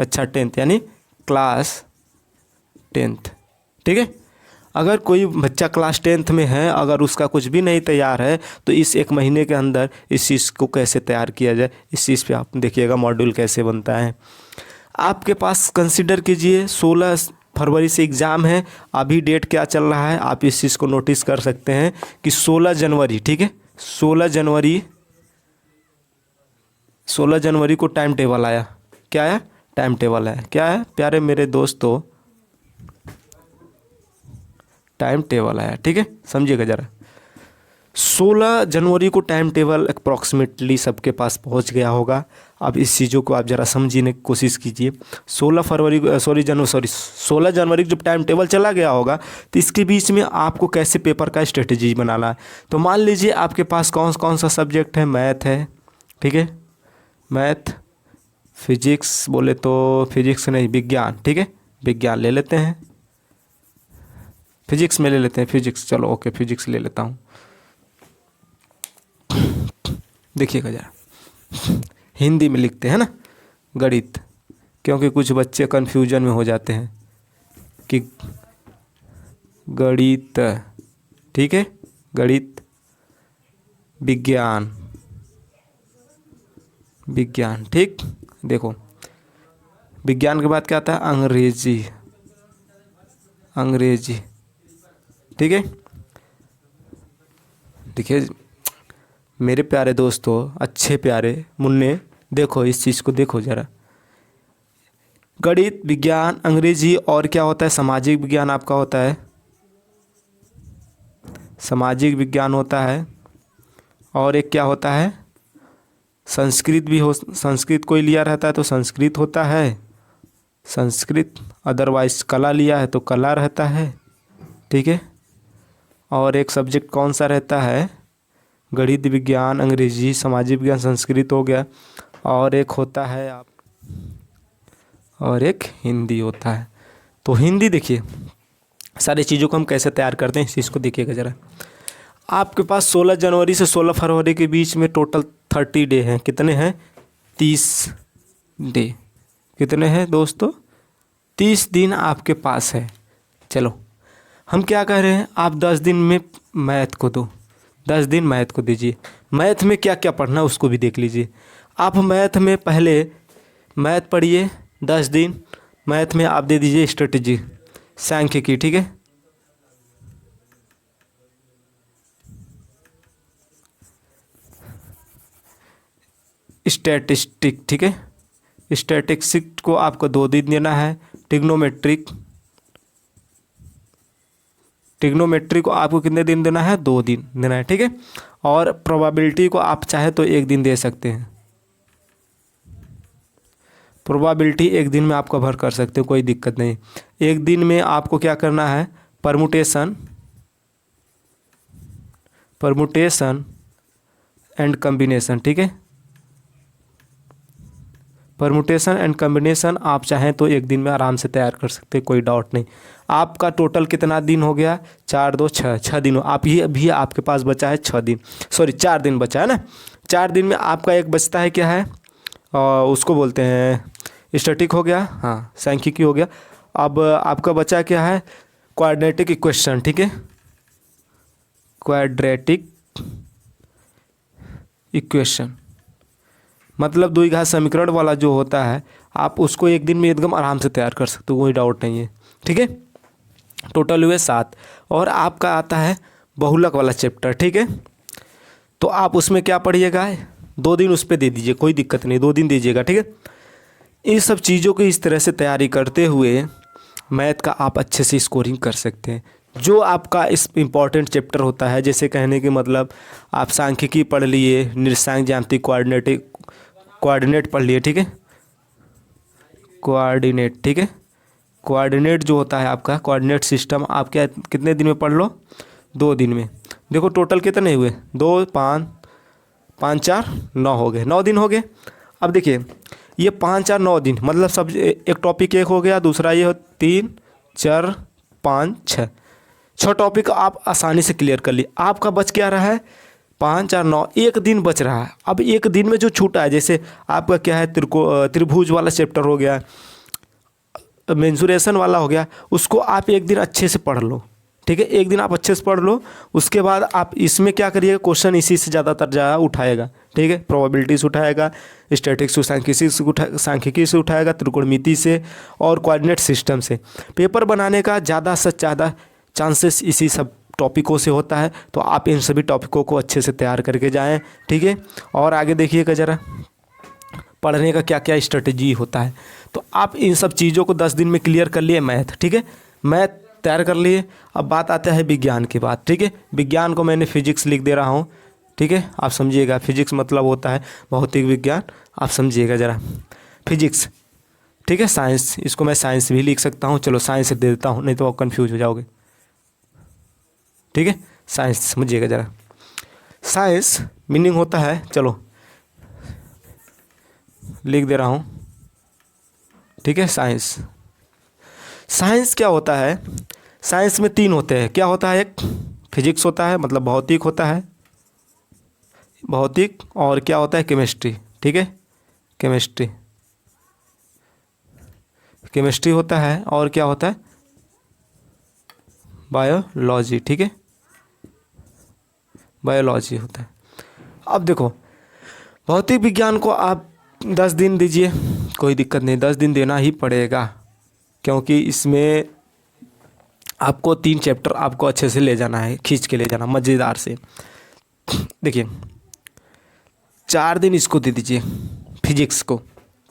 कक्षा 10th यानी class 10th। ठीक है, अगर कोई बच्चा क्लास 10th में है, अगर उसका कुछ भी नहीं तैयार है तो इस 1 महीने के अंदर इस चीज़ को कैसे तैयार किया जाए, इस चीज़ पे आप देखिएगा मॉड्यूल कैसे बनता है। आपके पास कंसिडर कीजिए 16 फरवरी से एग्ज़ाम है। अभी डेट क्या चल रहा है आप इस चीज़ को नोटिस कर सकते हैं कि 16 जनवरी, ठीक है, 16 जनवरी को टाइम टेबल आया। क्या आया? टाइम टेबल आया। क्या है प्यारे मेरे दोस्तों? टाइम टेबल आया। ठीक है, समझिएगा ज़रा। 16 जनवरी को टाइम टेबल अप्रॉक्सीमेटली सबके पास पहुंच गया होगा। अब इस चीज़ों को आप ज़रा समझने की कोशिश कीजिए। 16 जनवरी को जब टाइम टेबल चला गया होगा तो इसके बीच में आपको कैसे पेपर का स्ट्रेटजी बनाना है। तो मान लीजिए आपके पास कौन कौन सा सब्जेक्ट है, मैथ है, ठीक है, मैथ, फिजिक्स, बोले तो फिजिक्स नहीं, विज्ञान, ठीक है, विज्ञान ले लेते हैं, फिजिक्स में ले लेते हैं, फिजिक्स, चलो ओके फिजिक्स ले लेता हूँ। देखिएगा जरा, हिंदी में लिखते हैं ना गणित, क्योंकि कुछ बच्चे कन्फ्यूजन में हो जाते हैं कि गणित, ठीक है, गणित, विज्ञान, विज्ञान, ठीक। देखो विज्ञान के बाद क्या आता है? अंग्रेजी, अंग्रेजी, ठीक है। देखिए मेरे प्यारे दोस्तों, अच्छे प्यारे मुन्ने, देखो इस चीज़ को देखो ज़रा। गणित, विज्ञान, अंग्रेजी और क्या होता है? सामाजिक विज्ञान आपका होता है, सामाजिक विज्ञान होता है। और एक क्या होता है? संस्कृत भी हो, संस्कृत कोई लिया रहता है तो संस्कृत होता है, संस्कृत, अदरवाइज कला लिया है तो कला रहता है, ठीक है। और एक सब्जेक्ट कौन सा रहता है? गणित, विज्ञान, अंग्रेजी, सामाजिक विज्ञान, संस्कृत हो गया। और एक होता है आप, और एक हिंदी होता है। तो हिंदी देखिए, सारी चीज़ों को हम कैसे तैयार करते हैं इस चीज़ को देखिएगा ज़रा। आपके पास 16 जनवरी से 16 फरवरी के बीच में टोटल 30 डे हैं। कितने हैं? 30 डे। कितने हैं दोस्तों? 30 दिन आपके पास है। चलो हम क्या कह रहे हैं, आप 10 दिन में मैथ को दो, 10 दिन मैथ को दीजिए। मैथ में क्या क्या पढ़ना है उसको भी देख लीजिए। आप मैथ में पहले मैथ पढ़िए 10 दिन। मैथ में आप दे दीजिए स्ट्रेटजी, सांख्यिकी, ठीक है, स्टैटिस्टिक, ठीक है, स्टैटिस्टिक को आपको 2 दिन देना है। ट्रिग्नोमेट्रिक, ट्रिग्नोमेट्री को आपको कितने दिन देना है? 2 दिन देना है, ठीक है। और प्रोबेबिलिटी को आप चाहे तो 1 दिन दे सकते हैं। प्रोबेबिलिटी 1 दिन में आप कवर कर सकते हो, कोई दिक्कत नहीं। 1 दिन में आपको क्या करना है? परमुटेशन, परमुटेशन एंड कम्बिनेशन, ठीक है, परमुटेशन एंड कम्बिनेशन आप चाहें तो 1 दिन में आराम से तैयार कर सकते हैं, कोई डाउट नहीं। आपका टोटल कितना दिन हो गया? 4 2 6, 6 दिन। आप ये अभी आपके पास बचा है 6 दिन, सॉरी 4 दिन बचा है ना। 4 दिन में आपका एक बचता है, क्या है? उसको बोलते हैं स्टैटिक हो गया, हाँ, सांख्यिकी हो गया। अब आपका बचा क्या है? क्वाड्रेटिक इक्वेशन, ठीक है, क्वाड्रेटिक इक्वेशन मतलब द्विघात समीकरण वाला जो होता है, आप उसको 1 दिन में एकदम आराम से तैयार कर सकते हो, कोई डाउट नहीं है, ठीक है। टोटल हुए 7। और आपका आता है बहुलक वाला चैप्टर, ठीक है। तो आप उसमें क्या पढ़िएगा? 2 दिन उस पर दे दीजिए, कोई दिक्कत नहीं, 2 दिन दीजिएगा, ठीक है। इन सब चीज़ों की इस तरह से तैयारी करते हुए मैथ का आप अच्छे से स्कोरिंग कर सकते हैं। जो आपका इस इम्पॉर्टेंट चैप्टर होता है, जैसे कहने के मतलब आप सांख्यिकी पढ़ लिए, निर्देशांक ज्यामिति, कोऑर्डिनेट पढ़ लिए, ठीक है, कोऑर्डिनेट, ठीक है, कोऑर्डिनेट जो होता है आपका कोऑर्डिनेट सिस्टम, आप क्या कितने दिन में पढ़ लो? 2 दिन में। देखो टोटल कितने हुए? 2 5 5 4 9 हो गए, 9 दिन हो गए। अब देखिए ये 5 4 9 दिन मतलब सब एक टॉपिक एक हो गया, दूसरा ये 3 4 5 6 टॉपिक आप आसानी से क्लियर कर लिए। आपका बच क्या रहा है? 5 4 9, 1 दिन बच रहा है। अब 1 दिन में जो छूटा है, जैसे आपका क्या है, त्रिभुज वाला चैप्टर हो गया, मेंसुरेशन वाला हो गया, उसको आप एक दिन अच्छे से पढ़ लो, ठीक है, एक दिन आप अच्छे से पढ़ लो। उसके बाद आप इसमें क्या करिएगा, क्वेश्चन इसी से ज़्यादातर ज़्यादा उठाएगा, ठीक है, प्रोबेबिलिटी से उठाएगा, स्टैटिक्स सांख्यिकी से उठाएगा, त्रिकोणमिति से और कोऑर्डिनेट सिस्टम से। पेपर बनाने का ज़्यादा से ज़्यादा चांसेस इसी सब टॉपिकों से होता है, तो आप इन सभी टॉपिकों को अच्छे से तैयार करके जाएँ, ठीक है। और आगे देखिएगा ज़रा पढ़ने का क्या क्या स्ट्रेटजी होता है। तो आप इन सब चीज़ों को 10 दिन में क्लियर कर लिए मैथ, ठीक है, मैथ तैयार कर लिए। अब बात आता है विज्ञान की बात, ठीक है। विज्ञान को मैंने फिजिक्स लिख दे रहा हूँ, ठीक है, आप समझिएगा। फिजिक्स मतलब होता है भौतिक विज्ञान, आप समझिएगा ज़रा फिजिक्स, ठीक है। साइंस, इसको मैं साइंस भी लिख सकता हूँ, चलो साइंस दे देता हूँ, नहीं तो आप कन्फ्यूज हो जाओगे, ठीक है। साइंस समझिएगा ज़रा, साइंस मीनिंग होता है, चलो लिख दे रहा हूँ, ठीक है। साइंस, साइंस क्या होता है, साइंस में 3 होते हैं, क्या होता है, एक फिजिक्स होता है मतलब भौतिक होता है, भौतिक, और क्या होता है केमिस्ट्री, ठीक है, केमिस्ट्री, केमिस्ट्री होता है, और क्या होता है बायोलॉजी, ठीक है, बायोलॉजी होता है। अब देखो भौतिक विज्ञान को आप 10 दिन दीजिए, कोई दिक्कत नहीं, 10 दिन देना ही पड़ेगा, क्योंकि इसमें आपको 3 चैप्टर आपको अच्छे से ले जाना है, खींच के ले जाना मज़ेदार से। देखिए 4 दिन इसको दे दीजिए, फिजिक्स को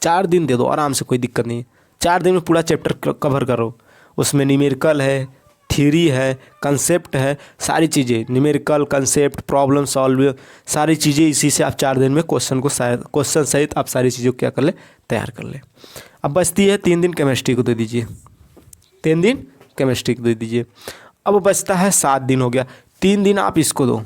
4 दिन दे दो आराम से, कोई दिक्कत नहीं है। 4 दिन में पूरा चैप्टर कवर करो, उसमें न्यूमेरिकल है, थ्योरी है, कंसेप्ट है, सारी चीज़ें, न्यूमेरिकल, कंसेप्ट, प्रॉब्लम सॉल्व, सारी चीज़ें इसी से आप 4 दिन में क्वेश्चन सहित आप सारी चीज़ों को क्या कर ले, तैयार कर ले। अब बचती है 3 दिन केमिस्ट्री को दे दीजिए, 3 दिन केमिस्ट्री को दे दीजिए। अब बचता है 7 दिन हो गया, 3 दिन आप इसको दो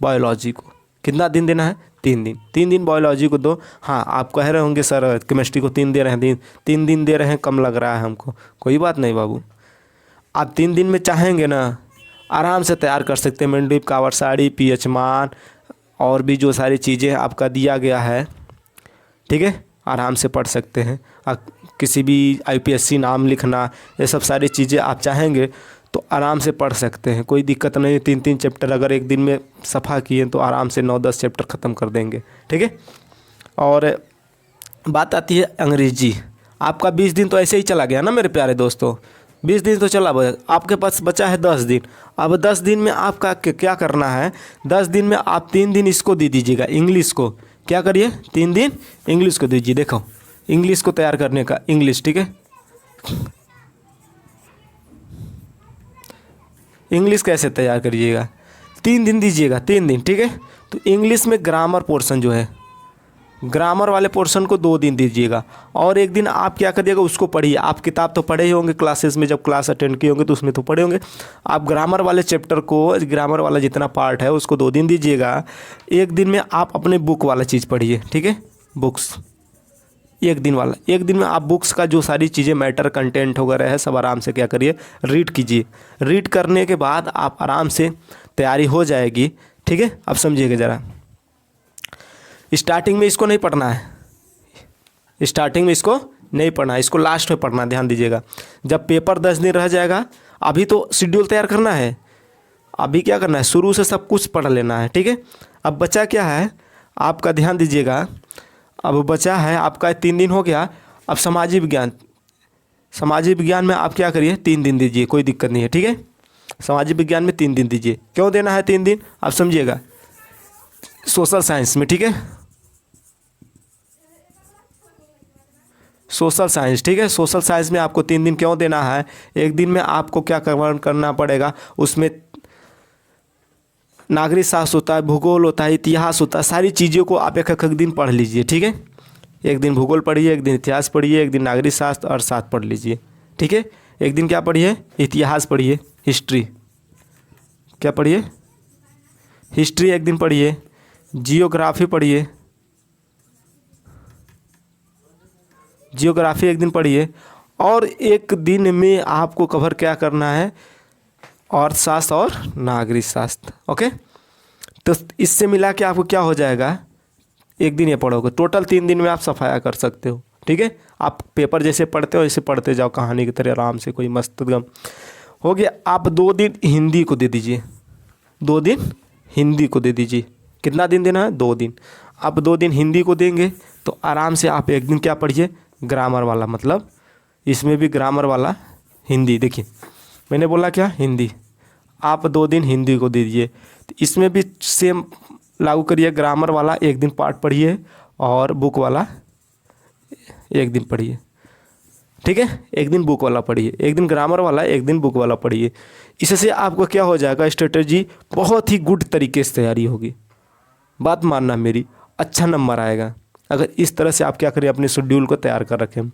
बायोलॉजी को। कितना दिन देना है, 3 दिन, 3 दिन बायोलॉजी को दो। हाँ आप कह रहे होंगे सर केमिस्ट्री को 3 दे रहे हैं, 3 दिन दे रहे हैं, कम लग रहा है हमको। कोई बात नहीं बाबू, आप 3 दिन में चाहेंगे ना आराम से तैयार कर सकते हैं। मेंडलीव कावरसाड़ी, पीएच मान और भी जो सारी चीज़ें आपका दिया गया है, ठीक है, आराम से पढ़ सकते हैं। किसी भी यूपीएससी नाम लिखना, ये सब सारी चीज़ें आप चाहेंगे तो आराम से पढ़ सकते हैं, कोई दिक्कत नहीं। 3-3 चैप्टर अगर एक दिन में सफ़ा किए तो आराम से 9-10 चैप्टर ख़त्म कर देंगे, ठीक है। और बात आती है अंग्रेजी, आपका 20 दिन तो ऐसे ही चला गया ना मेरे प्यारे दोस्तों, 20 दिन तो चला, आपके पास बचा है 10 दिन। अब 10 दिन में आपका क्या करना है, 10 दिन में आप 3 दिन इसको दे दीजिएगा, इंग्लिश को क्या करिए, 3 दिन इंग्लिश को दीजिए। देखो इंग्लिश को तैयार करने का, इंग्लिश, ठीक है, इंग्लिश कैसे तैयार करिएगा, 3 दिन दीजिएगा, 3 दिन, ठीक है। तो इंग्लिश में ग्रामर पोर्शन जो है, ग्रामर वाले पोर्शन को 2 दिन दीजिएगा, और एक दिन आप क्या करिएगा उसको पढ़िए। आप किताब तो पढ़े ही होंगे क्लासेस में, जब क्लास अटेंड किए होंगे तो उसमें तो पढ़े होंगे। आप ग्रामर वाले चैप्टर को, ग्रामर वाला जितना पार्ट है उसको 2 दिन दीजिएगा। एक दिन में आप अपने बुक वाला चीज़ पढ़िए, ठीक है, बुक्स, एक दिन वाला, एक दिन में आप बुक्स का जो सारी चीज़ें मैटर कंटेंट वगैरह है सब आराम से क्या करिए, रीड कीजिए। रीड करने के बाद आप आराम से तैयारी हो जाएगी, ठीक है। अब समझिएगा ज़रा, स्टार्टिंग में इसको नहीं पढ़ना है, स्टार्टिंग में इसको नहीं पढ़ना है, इसको लास्ट में पढ़ना, ध्यान दीजिएगा। जब पेपर 10 दिन रह जाएगा, अभी तो शेड्यूल तैयार करना है, अभी क्या करना है, शुरू से सब कुछ पढ़ लेना है, ठीक है। अब बचा क्या है आपका, ध्यान दीजिएगा, अब बचा है आपका 3 दिन हो गया। अब सामाजिक विज्ञान, सामाजिक विज्ञान में आप क्या करिए, 3 दिन दीजिए, कोई दिक्कत नहीं है, ठीक है। सामाजिक विज्ञान में 3 दिन दीजिए। क्यों देना है 3 दिन, आप समझिएगा। सोशल साइंस में, ठीक है, सोशल साइंस, ठीक है, सोशल साइंस में आपको 3 दिन क्यों देना है, एक दिन में आपको क्या करना पड़ेगा, उसमें नागरिक शास्त्र होता है, भूगोल होता है, इतिहास होता है, सारी चीज़ों को आप एक दिन पढ़ लीजिए, ठीक है। एक दिन भूगोल पढ़िए, एक दिन इतिहास पढ़िए, एक दिन नागरिक शास्त्र और साथ पढ़ लीजिए, ठीक है। एक दिन क्या पढ़िए, इतिहास पढ़िए, हिस्ट्री, क्या पढ़िए, हिस्ट्री एक दिन पढ़िए, जियोग्राफी पढ़िए, जियोग्राफी एक दिन पढ़िए, और एक दिन में आपको कवर क्या करना है, अर्थशास्त्र और नागरिक शास्त्र, ओके। तो इससे मिला के आपको क्या हो जाएगा, एक दिन ये पढ़ोगे, टोटल 3 दिन में आप सफाया कर सकते हो, ठीक है, आप पेपर जैसे पढ़ते हो ऐसे पढ़ते जाओ कहानी की तरह आराम से, कोई मस्त गम हो गया। आप 2 दिन हिंदी को दे दीजिए, 2 दिन हिंदी को दे दीजिए। कितना दिन देना है? 2 दिन। आप 2 दिन हिंदी को देंगे तो आराम से आप एक दिन क्या पढ़िए? ग्रामर वाला, मतलब इसमें भी ग्रामर वाला हिंदी। देखिए मैंने बोला क्या? हिंदी। आप 2 दिन हिंदी को दे दीजिए, तो इसमें भी सेम लागू करिए। ग्रामर वाला एक दिन पार्ट पढ़िए और बुक वाला एक दिन पढ़िए, ठीक है। एक दिन बुक वाला पढ़िए, एक दिन ग्रामर वाला, एक दिन बुक वाला पढ़िए। इससे आपको क्या हो जाएगा? स्ट्रेटजी बहुत ही गुड तरीके से तैयारी होगी। बात मानना मेरी, अच्छा नंबर आएगा अगर इस तरह से आप क्या करें? अपने शेड्यूल को तैयार कर रखें।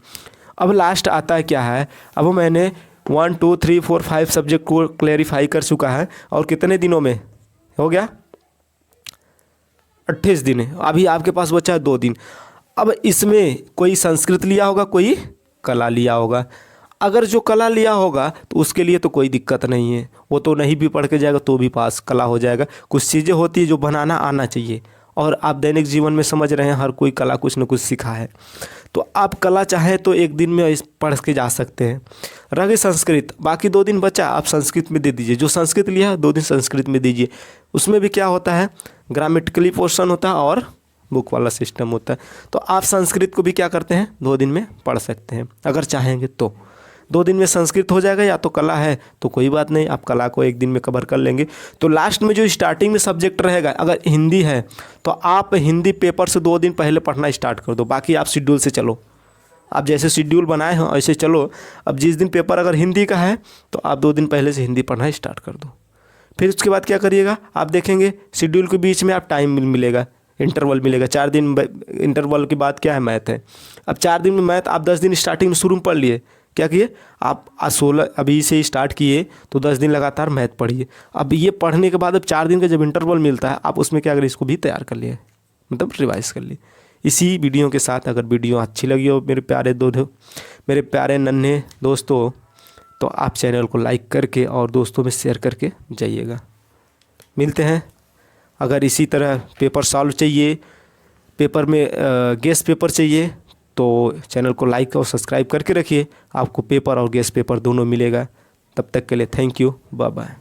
अब लास्ट आता है क्या है? अब मैंने 1 2 3 4 5 सब्जेक्ट को क्लेरिफाई कर चुका है और कितने दिनों में हो गया? 28 दिन है। अभी आपके पास बचा है 2 दिन। अब इसमें कोई संस्कृत लिया होगा, कोई कला लिया होगा। अगर जो कला लिया होगा तो उसके लिए तो कोई दिक्कत नहीं है, वो तो नहीं भी पढ़ के जाएगा तो भी पास, कला हो जाएगा। कुछ चीज़ें होती है जो बनाना आना चाहिए, और आप दैनिक जीवन में समझ रहे हैं हर कोई कला कुछ न कुछ सीखा है, तो आप कला चाहें तो एक दिन में इस पढ़ के जा सकते हैं। रह गई संस्कृत, बाकी 2 दिन बचा, आप संस्कृत में दे दीजिए। जो संस्कृत लिया है 2 दिन संस्कृत में दीजिए। उसमें भी क्या होता है? ग्रामेटिकली पोर्शन होता है और बुक वाला सिस्टम होता है। तो आप संस्कृत को भी क्या करते हैं? 2 दिन में पढ़ सकते हैं अगर चाहेंगे तो। 2 दिन में संस्कृत हो जाएगा, या तो कला है तो कोई बात नहीं, आप कला को एक दिन में कवर कर लेंगे। तो लास्ट में जो स्टार्टिंग में सब्जेक्ट रहेगा, अगर हिंदी है तो आप हिंदी पेपर से 2 दिन पहले पढ़ना स्टार्ट कर दो। बाकी आप शेड्यूल से चलो, आप जैसे शेड्यूल बनाए हो ऐसे चलो। अब जिस दिन पेपर अगर हिंदी का है तो आप 2 दिन पहले से हिंदी पढ़ना स्टार्ट कर दो। फिर उसके बाद क्या करिएगा? आप देखेंगे शेड्यूल के बीच में आप टाइम मिलेगा, इंटरवल मिलेगा। 4 दिन इंटरवल के बाद क्या है? मैथ है। अब 4 दिन में मैथ आप 10 दिन स्टार्टिंग में शुरू में पढ़ लिए। क्या किए आप? 16 अभी से ही स्टार्ट किए तो 10 दिन लगातार मैथ पढ़िए। अब ये पढ़ने के बाद अब 4 दिन का जब इंटरवल मिलता है, आप उसमें क्या करिए? इसको भी तैयार कर लिए, मतलब रिवाइज कर लिए। इसी वीडियो के साथ अगर वीडियो अच्छी लगी हो मेरे प्यारे नन्हे दोस्तों, तो आप चैनल को लाइक करके और दोस्तों में शेयर करके जाइएगा। मिलते हैं। अगर इसी तरह पेपर सॉल्व चाहिए, पेपर में गेस पेपर चाहिए, तो चैनल को लाइक और सब्सक्राइब करके रखिए। आपको पेपर और गेस पेपर दोनों मिलेगा। तब तक के लिए थैंक यू, बाय बाय।